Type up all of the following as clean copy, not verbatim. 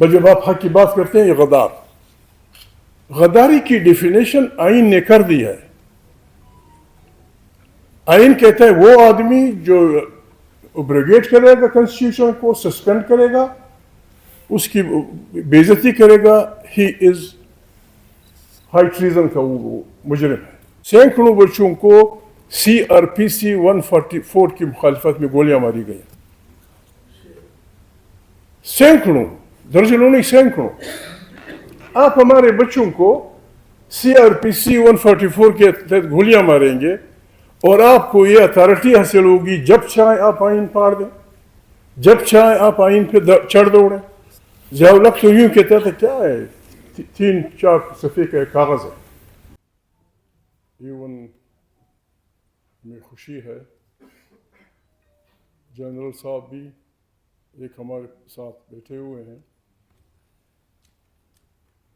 بس جب آپ حق کی بات کرتے ہیں یہ غداری کی ڈیفینیشن آئین نے کر دی ہے. آئین کہتا ہے وہ آدمی جو ابروگیٹ کرے گا کنسٹیٹیوشن کو، سسپینڈ کرے گا، اس کی بے عزتی کرے گا، ہی از ہائی ٹریزن کا وہ مجرم ہے. سینکڑوں بچوں کو CRPC 144 کی مخالفت میں گولیاں ماری گئی. سینکڑوں، درجنوں نہیں، سینکڑوں. آپ ہمارے بچوں کو CRPC 144 کے تحت گولیاں ماریں گے اور آپ کو یہ اتھارٹی حاصل ہوگی جب چاہیں آپ آئین پاڑ دیں، جب چاہیں آپ آئین پہ چڑھ دوڑیں. ضیاء الحق تو یوں کہتا تھا کیا ہے 3-4 صفحے کا کاغذ ہے. ایون میں خوشی ہے جنرل صاحب بھی ایک ہمارے ساتھ بیٹھے ہوئے ہیں.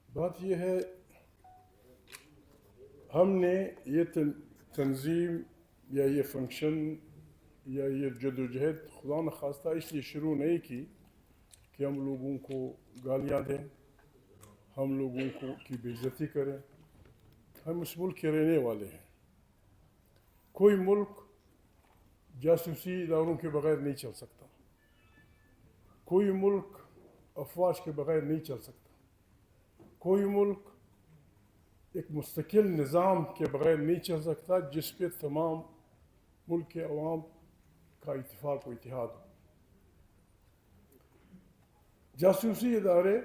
بات یہ ہے ہم نے یہ تنظیم یا یہ فنکشن یا یہ جدوجہد خدا نخواستہ اس لیے شروع نہیں کی کہ ہم لوگوں کو گالیاں دیں، ہم لوگوں کی بے عزتی کریں. ہم اس ملک کے رہنے والے ہیں. کوئی ملک جاسوسی اداروں کے بغیر نہیں چل سکتا، کوئی ملک افواج کے بغیر نہیں چل سکتا، کوئی ملک ایک مستقل نظام کے بغیر نہیں چل سکتا جس پہ تمام ملک کے عوام کا اتفاق و اتحاد ہو. جاسوسی ادارے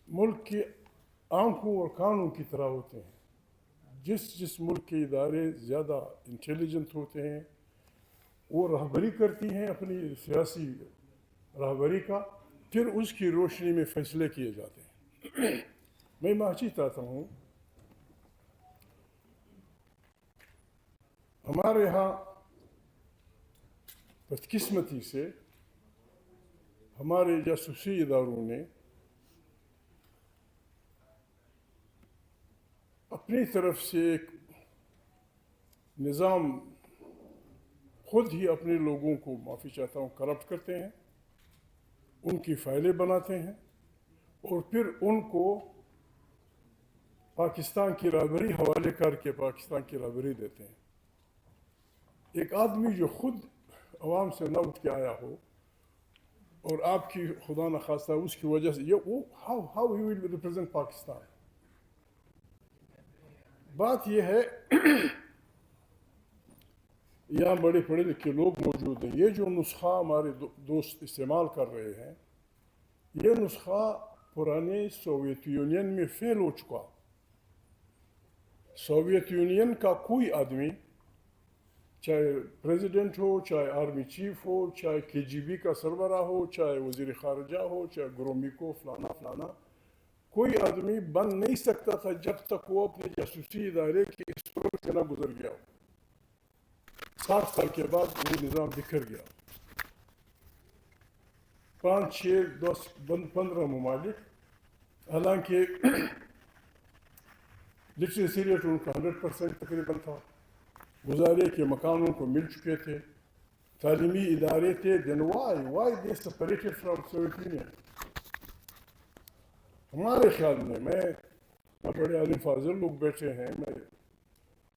ملک کے آنکھوں اور کانوں کی طرح ہوتے ہیں. جس ملک کے ادارے زیادہ انٹیلیجنٹ ہوتے ہیں وہ رہبری کرتی ہیں اپنی سیاسی رہبری کا، پھر اس کی روشنی میں فیصلے کیے جاتے ہیں. میں معافی چاہتا ہوں، ہمارے یہاں بدقسمتی سے ہمارے جاسوسی اداروں نے اپنی طرف سے ایک نظام خود ہی اپنے لوگوں کو، معافی چاہتا ہوں، کرپٹ کرتے ہیں، ان کی فائلیں بناتے ہیں اور پھر ان کو پاکستان کی رہبری حوالے کر کے پاکستان کی رہبری دیتے ہیں. ایک آدمی جو خود عوام سے نہ اٹھ کے آیا ہو اور آپ کی خدا نخواستہ اس کی وجہ سے how he will represent Pakistan. بات یہ ہے یہاں بڑے پڑھے لکھے لوگ موجود ہیں. یہ جو نسخہ ہمارے دوست استعمال کر رہے ہیں، یہ نسخہ پرانے سوویت یونین میں فیل ہو چکا. سوویت یونین کا کوئی آدمی، چاہے پریزیڈنٹ ہو، چاہے آرمی چیف ہو، چاہے KGB کا سربراہ ہو، چاہے وزیر خارجہ ہو، چاہے گرومیکو فلانا فلانا، کوئی آدمی بن نہیں سکتا تھا جب تک وہ اپنے جاسوسی ادارے کے اسٹور سے نہ گزر گیا ہو. 60 سال کے بعد وہ نظام بکھر گیا. 5, 6, 10, 15 ممالک، حالانکہ لٹریسی ریٹ ان کا 100% تقریباً تھا، گزارے کے مکانوں کو مل چکے تھے، تعلیمی ادارے تھے. then why they separated from Soviet Union؟ ہمارے خیال میں بڑے عالم فاضل لوگ بیٹھے ہیں، میں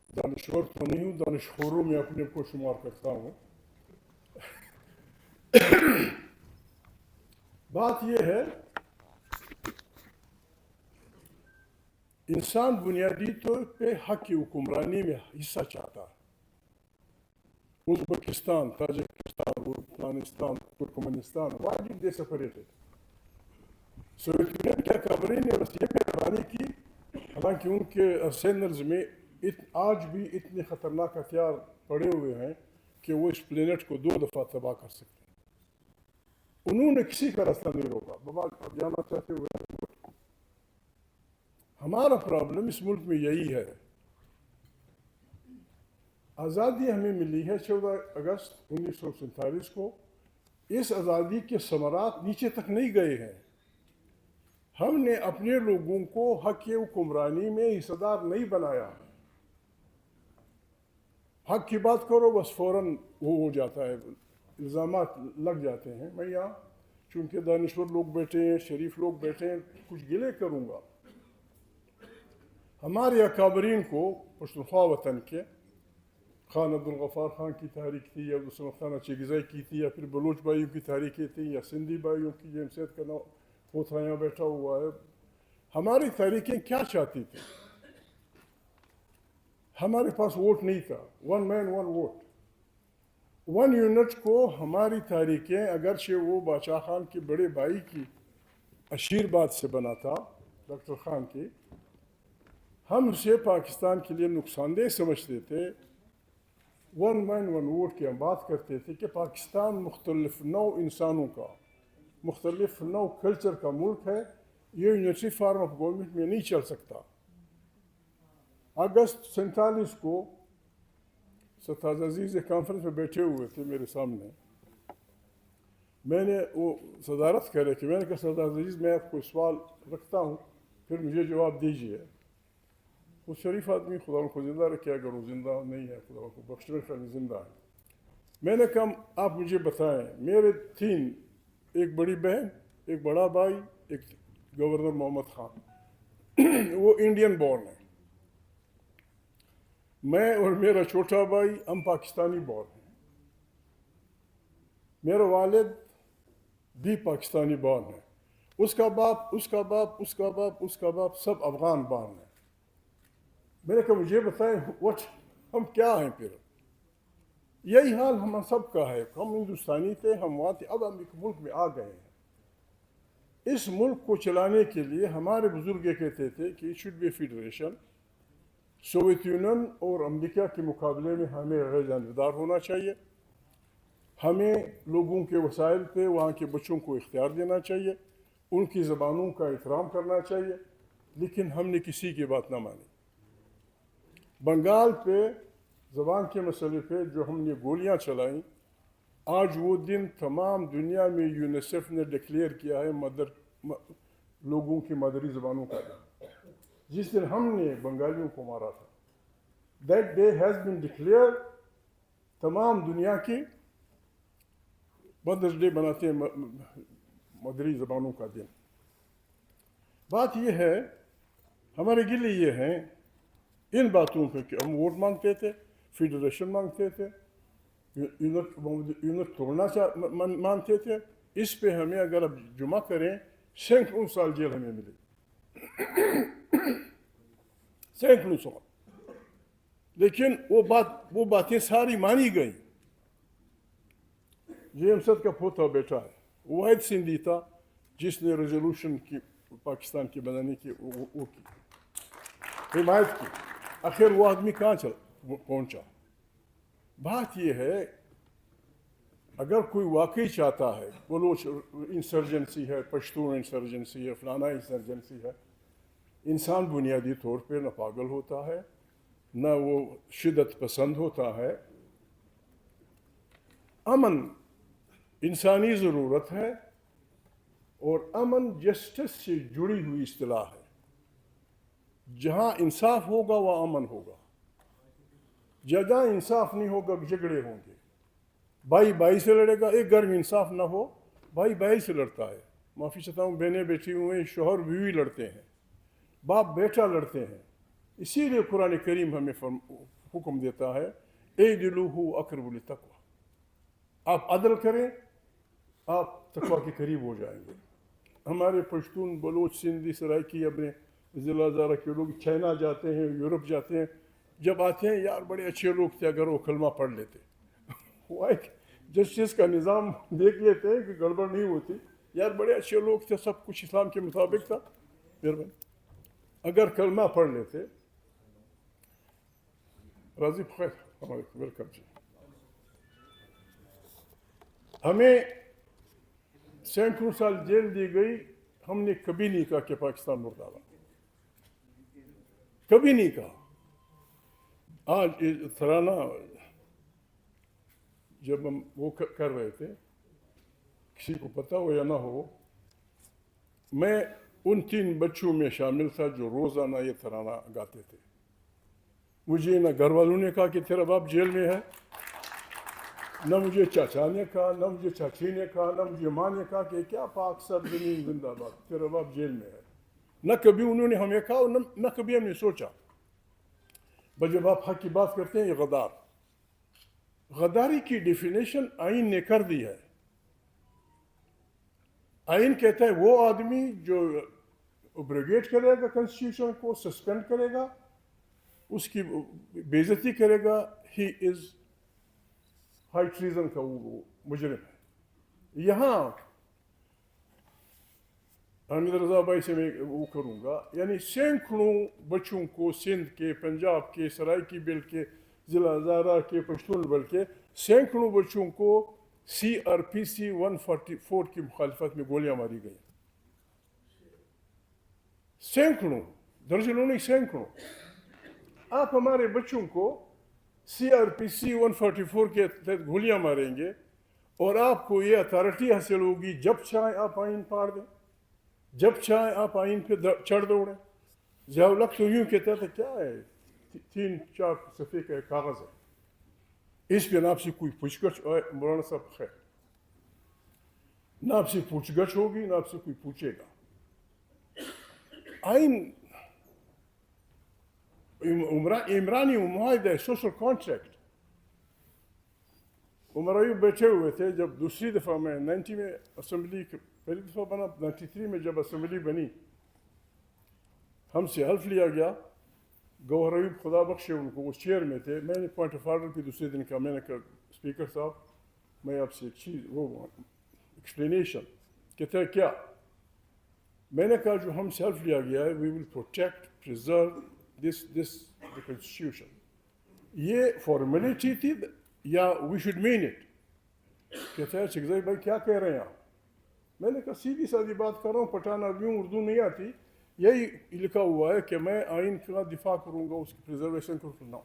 دانشور تو نہیں ہوں، دانشخوروں میں اپنے کو شمار کرتا ہوں. بات یہ ہے انسان بنیادی طور پہ حق کی حکمرانی میں حصہ چاہتا ہے. Uzbekistan, Tajikistan, Afghanistan, ترکمنستان، why did they separate it؟ Soviet union کیا کابری نے بس یہ مہربانی کی، حالانکہ ان کے ارسینلز میں آج بھی اتنے خطرناک ہتھیار پڑے ہوئے ہیں کہ وہ اس پلینٹ کو 2 دفعہ تباہ کر سکتے ہیں. انہوں نے کسی کا راستہ نہیں روکا. بابا جانا چاہتے ہوئے ہمارا پرابلم اس ملک میں یہی ہے. آزادی ہمیں ملی ہے 14 اگست 1947 کو. اس آزادی کے ثمرات نیچے تک نہیں گئے ہیں. ہم نے اپنے لوگوں کو حق حکمرانی میں حصہ دار نہیں بنایا. حق کی بات کرو بس فوراً وہ ہو جاتا ہے، الزامات لگ جاتے ہیں. میں یہاں چونکہ دانشور لوگ بیٹھے ہیں، شریف لوگ بیٹھے ہیں، کچھ گلے کروں گا. ہمارے اکابرین کو پشتونخوا وطن کے، خان عبدالغفار خان کی تحریک تھی، یا عبدالصمد خان اچھیگزئی کی تھی، یا پھر بلوچ بھائیوں کی تحریکیں تھیں، یا سندھی بھائیوں کی، جیم سید کا نام ہوتا یہاں بیٹھا ہوا ہے. ہماری تحریکیں کیا چاہتی تھیں؟ ہمارے پاس ووٹ نہیں تھا. ون مین ون ووٹ، 1 یونٹ کو ہماری تحریکیں، اگرچہ وہ بادشاہ خان کے بڑے بھائی کی عشیرباد سے بنا تھا، ڈاکٹر خان کی، ہم اسے پاکستان کے لیے نقصان دہ سمجھتے تھے. 1 مین 1 ووٹ کی ہم بات کرتے تھے کہ پاکستان مختلف نوع انسانوں کا، مختلف نوع کلچر کا ملک ہے، یہ یونیورسٹی فارم آف گورنمنٹ میں نہیں چل سکتا. اگست 47 کو ستاز عزیز ایک کانفرنس میں بیٹھے ہوئے تھے میرے سامنے. میں نے وہ صدارت کرے کہ میں نے کہا ستاز عزیز میں آپ کو سوال رکھتا ہوں، پھر مجھے جواب دیجیے. وہ شریف آدمی خدا ان کو زندہ رکھے، اگر وہ زندہ نہیں ہے خدا ان کو بخشے، زندہ ہے. میں نے کہا آپ مجھے بتائیں، میرے 3، ایک بڑی بہن، ایک بڑا بھائی، ایک گورنر محمد خان، وہ انڈین بورن ہے. میں اور میرا چھوٹا بھائی ہم پاکستانی بورن ہیں. میرا والد بھی پاکستانی بورن ہے. اس کا باپ، اس کا باپ، اس کا باپ، اس کا باپ، سب افغان بورن ہیں. میں نے کہا مجھے بتائیں ہم کیا ہیں پھر؟ یہی حال ہم سب کا ہے. ہم ہندوستانی تھے، ہم وہاں تھے، اب ہم ایک ملک میں آ گئے ہیں. اس ملک کو چلانے کے لیے ہمارے بزرگ یہ کہتے تھے کہ it should be federation. Soviet Union اور امریکہ کے مقابلے میں ہمیں غیر جانبدار ہونا چاہیے. ہمیں لوگوں کے وسائل پہ وہاں کے بچوں کو اختیار دینا چاہیے، ان کی زبانوں کا احترام کرنا چاہیے. لیکن ہم نے کسی کی بات نہ مانی. بنگال پہ زبان کے مسئلے پہ جو ہم نے گولیاں چلائیں، آج وہ دن تمام دنیا میں یونیسیف نے ڈکلیئر کیا ہے لوگوں کی مادری زبانوں کا دن. جس دن ہم نے بنگالیوں کو مارا تھا، that day has been declare. تمام دنیا کی مدرس ڈے بناتے ہیں مادری زبانوں کا دن. بات یہ ہے، ہمارے گلے یہ ہیں ان باتوں پہ کہ ہم ووٹ مانگتے تھے، فیڈریشن مانگتے تھے، یونٹ توڑنا مانتے تھے. اس پہ ہمیں اگر اب جمع کریں، سینکڑوں سال جیل ہمیں ملے، سینکڑوں سال. لیکن وہ باتیں ساری مانی گئیں. جیم سید کا پوتا بیٹا ہے، واحد سندھی تھا جس نے ریزولوشن کی پاکستان کی بنانے کی وہ کی حمایت کی. آخر وہ آدمی کہاں پہنچا؟ بات یہ ہے اگر کوئی واقعی چاہتا ہے، بلوچ انسرجنسی ہے، پشتون انسرجنسی ہے، فلانا انسرجنسی ہے، انسان بنیادی طور پہ نہ پاگل ہوتا ہے، نہ وہ شدت پسند ہوتا ہے. امن انسانی ضرورت ہے، اور امن جسٹس سے جڑی ہوئی اصطلاح ہے. جہاں انصاف ہوگا وہاں امن ہوگا. جہاں انصاف نہیں ہوگا جھگڑے ہوں گے. بھائی بھائی سے لڑے گا، ایک گھر میں انصاف نہ ہو بھائی بھائی سے لڑتا ہے. معافی چاہتا ہوں، بہنیں بیٹھی ہوئے ہیں، شوہر بیوی لڑتے ہیں، باپ بیٹا لڑتے ہیں. اسی لیے قرآن کریم ہمیں حکم دیتا ہے اعدلوا اقرب للتقوی. آپ عدل کریں، آپ تقوی کے قریب ہو جائیں گے. ہمارے پشتون، بلوچ، سندھی، سرائکی اپنے ضلع زارہ کے لوگ چائنا جاتے ہیں، یورپ جاتے ہیں، جب آتے ہیں یار بڑے اچھے لوگ تھے اگر وہ کلمہ پڑھ لیتے. وہ ایک جسٹس کا نظام دیکھ لیتے ہیں کہ گڑبڑ نہیں ہوتی، یار بڑے اچھے لوگ تھے، سب کچھ اسلام کے مطابق تھا، اگر کلمہ پڑھ لیتے. راضی خیر ہمارے ویلکم جی. ہمیں سینکڑوں سال جیل دی گئی. ہم نے کبھی نہیں کہا کہ پاکستان مرد آباد، کبھی نہیں کہا. آج ترانہ جب ہم وہ کر رہے تھے، کسی کو پتہ ہو یا نہ ہو، میں ان 3 بچوں میں شامل تھا جو روزانہ یہ ترانہ گاتے تھے. مجھے نہ گھر والوں نے کہا کہ تیرا باپ جیل میں ہے، نہ مجھے چاچا نے کہا، نہ مجھے چاچی نے کہا، نہ مجھے ماں نے کہا کہ کیا پاک سرزمین زندہ باد، پھر اب آپ جیل میں ہے. نہ کبھی انہوں نے ہمیں کہا اور نہ کبھی ہم نے سوچا. بس جب آپ حق کی بات کرتے ہیں، یہ غداری کی ڈیفینیشن آئین نے کر دی ہے. آئین کہتا ہے وہ آدمی جو ابروگیٹ کرے گا کنسٹیٹیوشن کو، سسپینڈ کرے گا، اس کی بے عزتی کرے گا، ہی از ہائی ٹریزن کا وہ مجرم ہے. یہاں حامد رضا بھائی سے میں وہ کروں گا، یعنی سینکڑوں بچوں کو سندھ کے، پنجاب کے، سرائکی بل کے، ضلع ہزارہ کے، پشتون بل کے سینکڑوں بچوں کو سی آر پی سی 144 کی مخالفت میں گولیاں ماری گئی. سینکڑوں، درجنوں نہیں، سینکڑوں. آپ ہمارے بچوں کو سی آر پی سی 144 کے تحت گولیاں ماریں گے اور آپ کو یہ اتھارٹی حاصل ہوگی جب چاہیں آپ آئین پاڑ دیں، جب چاہیں آپ آئین پہ چڑھ دوڑیں. ضیاء الحق تو یوں کہتا تھا کیا ہے 3-4 صفحے کا کاغذ ہے، اس پہ نہ آپ سے کوئی پوچھ گچھ، مولانا صاحب خیر، نہ آپ سے پوچھ گچھ ہوگی، نہ آپ سے کوئی پوچھے گا. آئین عمرانی معاہدہ ہے، سوشل کانٹریکٹ. عمر ایوب بیٹھے ہوئے تھے جب دوسری دفعہ میں 90 میں اسمبلی پہلی دفعہ بنا، 93 میں جب اسمبلی بنی ہم سے حلف لیا گیا. گوہر ایوب خدا بخشے ان کو، وہ چیئر میں تھے. میں نے پوائنٹ آف آرڈر پہ دوسرے دن کہا، میں نے کہا اسپیکر صاحب میں آپ سے ایک چیز وہ ایکسپلینیشن. کہتے ہیں کیا؟ میں نے کہا جو ہم سے حلف لیا گیا ہے، we will protect preserve this constitution. یہ فارمیلٹی تھی یا وی شوڈ مین اٹ؟ کہتے ہیں شکزئی بھائی کیا کہہ رہے ہیں آپ؟ میں نے کہا سیدھی سادھی بات کر رہا ہوں، پٹھان ابیوں اردو نہیں آتی، یہی لکھا ہوا ہے کہ میں آئین کا دفاع کروں گا، اس کی پریزرویشن کروں گا.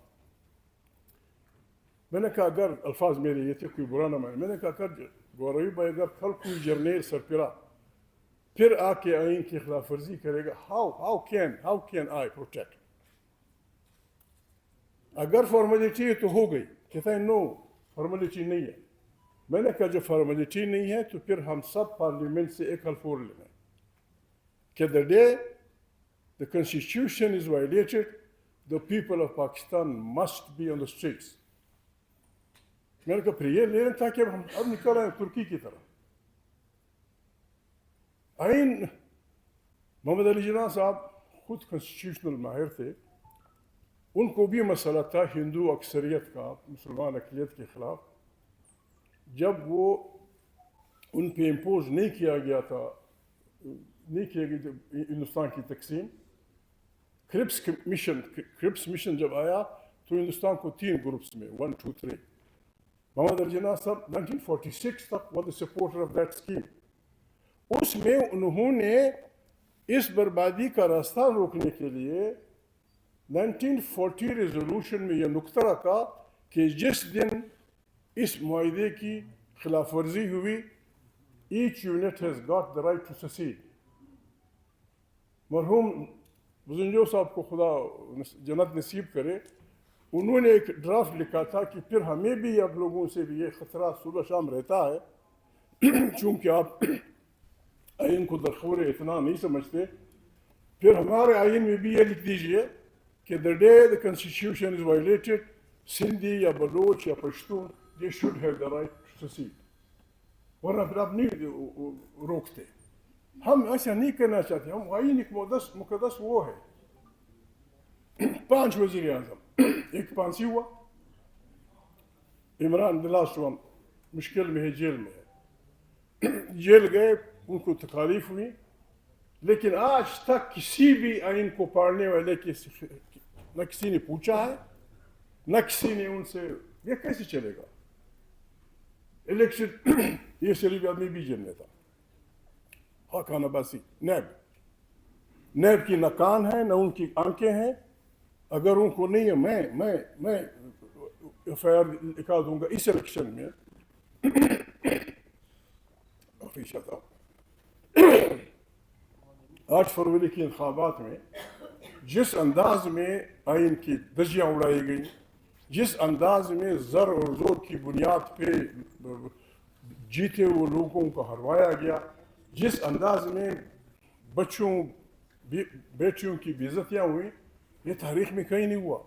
میں نے کہا اگر الفاظ میرے یہ تھے، کوئی برا نہ مانے، میں نے کہا اگر گوہر بھائی اگر کل کوئی جرنیل سرپرا پھر آ کے آئین کی خلاف ورزی کرے گا، ہاؤ کین آئی پروٹیکٹ؟ اگر فارمیلٹی ہے تو ہو گئی. کہتا ہے نو فارمیلٹی نہیں ہے. میں نے کہا جو فارمیلٹی نہیں ہے تو پھر ہم سب پارلیمنٹ سے ایک حلف اور لینا ہے کہ the day the constitution is violated, the people of Pakistan must be on the streets. میں نے کہا پھر یہ لینا تھا کہ ہم اب نکل رہے ہیں ترکی کی طرح. آئین محمد علی جناح صاحب خود کنسٹیٹیوشنل ماہر تھے، ان کو بھی مسئلہ تھا ہندو اکثریت کا مسلمان اقلیت کے خلاف. جب وہ ان پہ امپوز نہیں کیا گیا تھا، نہیں کیا گیا ہندوستان کی تقسیم، کرپس مشن جب آیا تو ہندوستان کو 3 گروپس میں 1, 2, 3. محمد علی جناح صاحب 1946 تک was the supporter of that scheme. اس میں انہوں نے اس بربادی کا راستہ روکنے کے لیے 1940 ریزولوشن میں یہ نقطہ رکھا کہ جس دن اس معاہدے کی خلاف ورزی ہوئی، each unit has got the right to secede. مرحوم بزنجو صاحب کو خدا جنت نصیب کرے، انہوں نے ایک ڈرافٹ لکھا تھا کہ پھر ہمیں بھی اب لوگوں سے بھی یہ خطرہ صبح شام رہتا ہے چونکہ آپ آئین کو درخور اتنا نہیں سمجھتے، پھر ہمارے آئین میں بھی یہ لکھ دیجئے کہ the day the constitution is violated, Sindhi یا بلوچ یا Pashtun they should have the right to secede. ورنہ پھر آپ نہیں روکتے. ہم ایسا نہیں کرنا چاہتے. ہم آئین ایک مقدس وہ ہے. 5 وزیر اعظم، ایک پانسی ہوا، عمران the last one مشکل میں ہے، جیل میں ہے. جیل گئے، ان کو تکالیف ہوئی، لیکن آج تک کسی بھی آئین کو پاڑنے والے نہ کسی نے پوچھا ہے، نہ کسی نے ان سے یہ کیسے چلے گا. الیکشن یہ شریف آدمی بھی جیل میں تھا، خاقان عباسی، نیب کی نہ کان ہے نہ ان کی آنکھیں ہیں. اگر ان کو نہیں ہے میں ایف آئی آر لکھا دوں گا اس الیکشن میں. 8 فروری کے انتخابات میں جس انداز میں آئین کی دھجیاں اڑائی گئیں، جس انداز میں زر اور زور کی بنیاد پہ جیتے ہوئے لوگوں کو ہروایا گیا، جس انداز میں بچوں بیٹیوں کی بےعزتیاں ہوئیں، یہ تاریخ میں کہیں نہیں ہوا.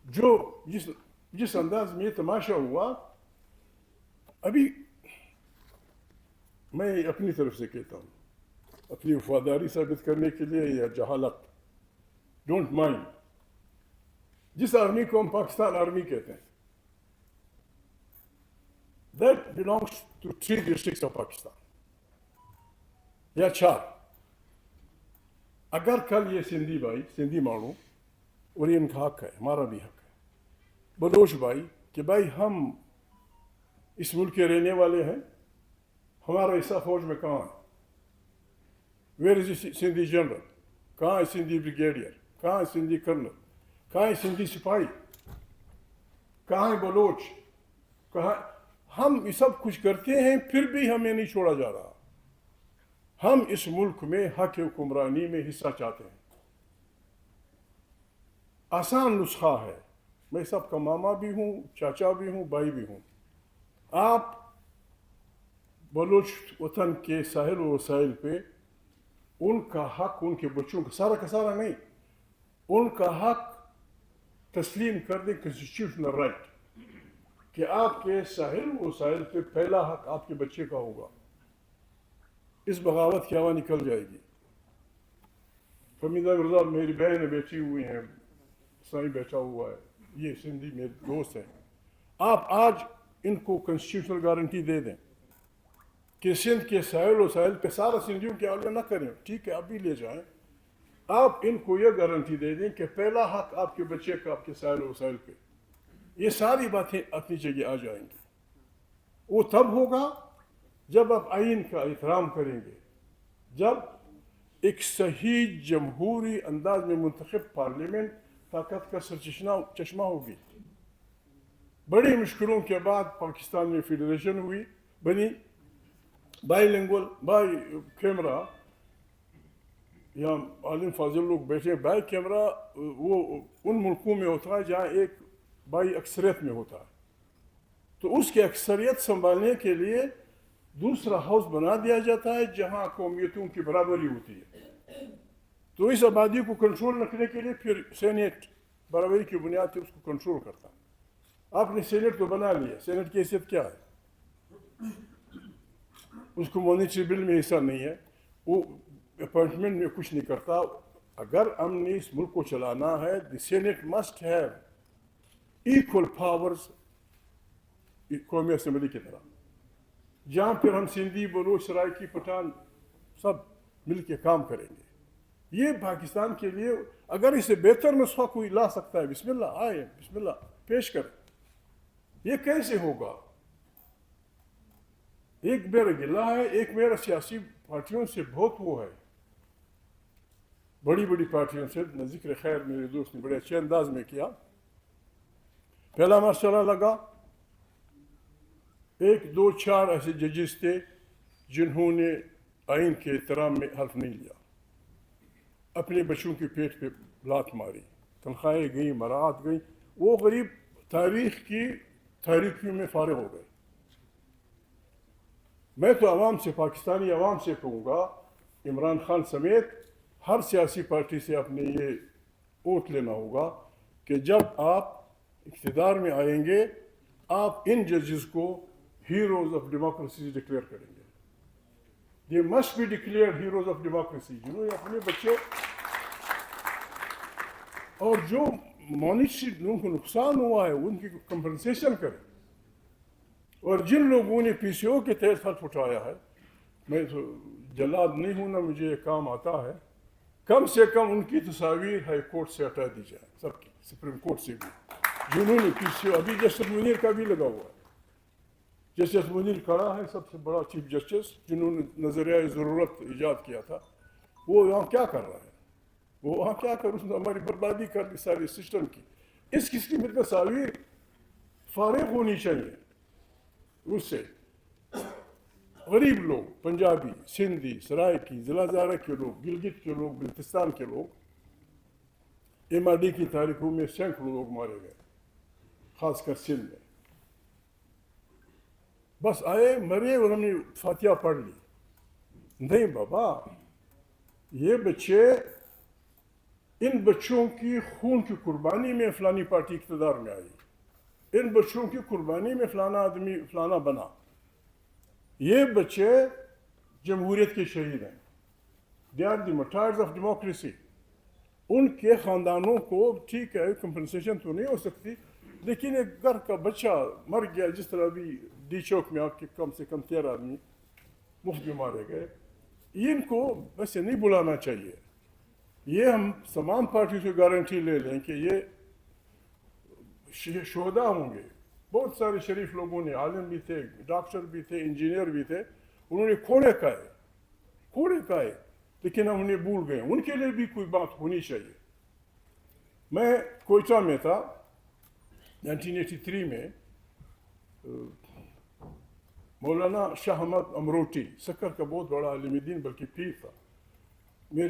جو جس انداز میں یہ تماشا ہوا، ابھی میں اپنی طرف سے کہتا ہوں، اپنی وفاداری ثابت کرنے کے لیے یا جہالت، ڈونٹ مائنڈ، جس آرمی کو ہم پاکستان آرمی کہتے ہیں، that belongs to 3 districts of Pakistan یا 4. اگر کل یہ سندھی بھائی، سندھی مانو، اور یہ ان کا حق ہے، ہمارا بھی حق ہے، بلوچ بھائی، کہ بھائی ہم اس ملک کے رہنے والے ہیں، ہمارا حصہ فوج میں کہاں ہے؟ Where is Sindhi general? کہاں ہے سندھی بریگیڈیئر؟ کہاں ہے سندھی کرنل؟ کہاں ہے سندھی سپاہی؟ کہاں ہے بلوچ؟ کہاں؟ ہم یہ سب کچھ کرتے ہیں، پھر بھی ہمیں نہیں چھوڑا جا رہا. ہم اس ملک میں حق حکمرانی میں حصہ چاہتے ہیں. آسان نسخہ ہے، میں سب کا ماما بھی ہوں، چاچا بھی ہوں، بھائی بھی ہوں. آپ بلوچ وطن کے ساحل و وسائل پہ ان کا حق، ان کے بچوں کا سارا نہیں، ان کا حق تسلیم کر دیں، کنسٹیٹیوشنل رائٹ، کہ آپ کے ساحل و وسائل پہ پہلا حق آپ کے بچے کا ہوگا. اس بغاوت کی ہوا نکل جائے گی. حمیدہ مرزا میری بہن بیٹھی ہوئی ہیں، سائیں بیٹھا ہوا ہے، یہ سندھی میرے دوست ہیں. آپ آج ان کو کنسٹیٹیوشنل گارنٹی دے دیں کہ سندھ کے ساحل و ساحل پہ سارا سندھیوں کے حوالے نہ کریں، ٹھیک ہے، ابھی لے جائیں. آپ ان کو یہ گارنٹی دے دیں کہ پہلا حق آپ کے بچے کا آپ کے ساحل و ساحل پہ. یہ ساری باتیں اپنی جگہ آ جائیں گی. وہ تب ہوگا جب آپ آئین کا احترام کریں گے، جب ایک صحیح جمہوری انداز میں منتخب پارلیمنٹ طاقت کا چشمہ ہوگی. بڑی مشکلوں کے بعد پاکستان میں فیڈریشن بنی، بائی لینگول، بائی کیمرہ. یہاں عالم فاضل لوگ بیٹھے، بائی کیمرہ وہ ان ملکوں میں ہوتا ہے جہاں ایک بائی اکثریت میں ہوتا ہے، تو اس کی اکثریت سنبھالنے کے لیے دوسرا ہاؤس بنا دیا جاتا ہے جہاں قومیتوں کی برابری ہوتی ہے. تو اس آبادی کو کنٹرول رکھنے کے لیے پھر سینیٹ برابری کی بنیاد پہ اس کو کنٹرول کرتا ہے. آپ نے سینیٹ تو بنا لیا، سینیٹ کی حیثیت کیا ہے؟ اس کو مونیٹری بل میں حصہ نہیں ہے، وہ اپوائنٹمنٹ میں کچھ نہیں کرتا. اگر ہم نے اس ملک کو چلانا ہے، the senate must have equal powers قومی اسمبلی کی طرح، جہاں پھر ہم سندھی، بلوچ، سرائکی، پٹھان سب مل کے کام کریں گے. یہ پاکستان کے لیے اگر اسے بہتر نسخہ کوئی لا سکتا ہے، بسم اللہ، آئے، بسم اللہ پیش کریں. یہ کیسے ہوگا؟ ایک میرا گلہ ہے، ایک میرا سیاسی پارٹیوں سے بہت وہ ہے، بڑی بڑی پارٹیوں سے. ذکر خیر میرے دوست نے بڑے اچھے انداز میں کیا. پہلا مسئلہ لگا، 1 2 4 ایسے ججز تھے جنہوں نے آئین کے احترام میں حلف نہیں لیا، اپنے بچوں کے پیٹ پہ لات ماری، تنخواہیں گئیں، مراعات گئیں. وہ غریب تاریخ کی تاریکیوں میں فارغ ہو گئے. میں تو عوام سے، پاکستانی عوام سے کہوں گا، عمران خان سمیت ہر سیاسی پارٹی سے آپ نے یہ ووٹ لینا ہوگا کہ جب آپ اقتدار میں آئیں گے، آپ ان ججز کو ہیروز آف ڈیموکریسی ڈکلیئر کریں گے. They must be declared heroes of democracy, جنہوں نے اپنے بچے اور جو مانیٹری لوگوں کو نقصان ہوا ہے ان کی کمپنسیشن کریں. اور جن لوگوں نے پی سی او کے تحت حلف اٹھایا ہے، میں تو جلاد نہیں ہوں نہ مجھے یہ کام آتا ہے، کم سے کم ان کی تصاویر ہائی کورٹ سے ہٹا دی جائے، سب کی، سپریم کورٹ سے بھی، جنہوں نے پی سی او. ابھی جسٹس منیر کا بھی لگا ہوا ہے. جسٹس منیر کھڑا ہے، سب سے بڑا چیف جسٹس، جنہوں نے نظریہ ضرورت ایجاد کیا تھا. وہ یہاں کیا کر رہا ہے؟ وہ وہاں کیا کر، اس نے ہماری بربادی کر دی ساری سسٹم کی. اس قسم کی تصاویر فارغ ہونی چاہیے. اس سے غریب لوگ، پنجابی، سندھی، سرائکی، ضلع زارہ کے لوگ، گلگت کے لوگ، بلتستان کے لوگ ایم آر ڈی کی تاریخوں میں سینکڑوں لوگ مارے گئے، خاص کر سندھ میں. بس آئے مرے اور ہم نے فاتحہ پڑھ لی. نہیں بابا، یہ بچے، ان بچوں کی خون کی قربانی میں فلانی پارٹی اقتدار میں آئی، ان بچوں کی قربانی میں فلانا آدمی فلانا بنا. یہ بچے جمہوریت کے شہید ہیں. They are the martyrs of democracy. ان کے خاندانوں کو ٹھیک ہے کمپنسیشن تو نہیں ہو سکتی، لیکن ایک گھر کا بچہ مر گیا، جس طرح بھی ڈی چوک میں آپ کے کم سے کم 13 آدمی مفت میں مارے گئے. ان کو ویسے نہیں بلانا چاہیے. یہ ہم تمام پارٹیوں سے گارنٹی لے لیں کہ یہ شہداء ہوں گے. بہت سارے شریف لوگوں نے، عالم بھی تھے، ڈاکٹر بھی تھے، انجینئر بھی تھے، انہوں نے کوڑے کھائے، لیکن ہم انہیں بھول گئے. ان کے لیے بھی کوئی بات ہونی چاہیے. میں کوئٹہ میں تھا 1983 میں. مولانا شاہ احمد امروٹی، سکر کا بہت بڑا عالم دین بلکہ پیر تھا. میرے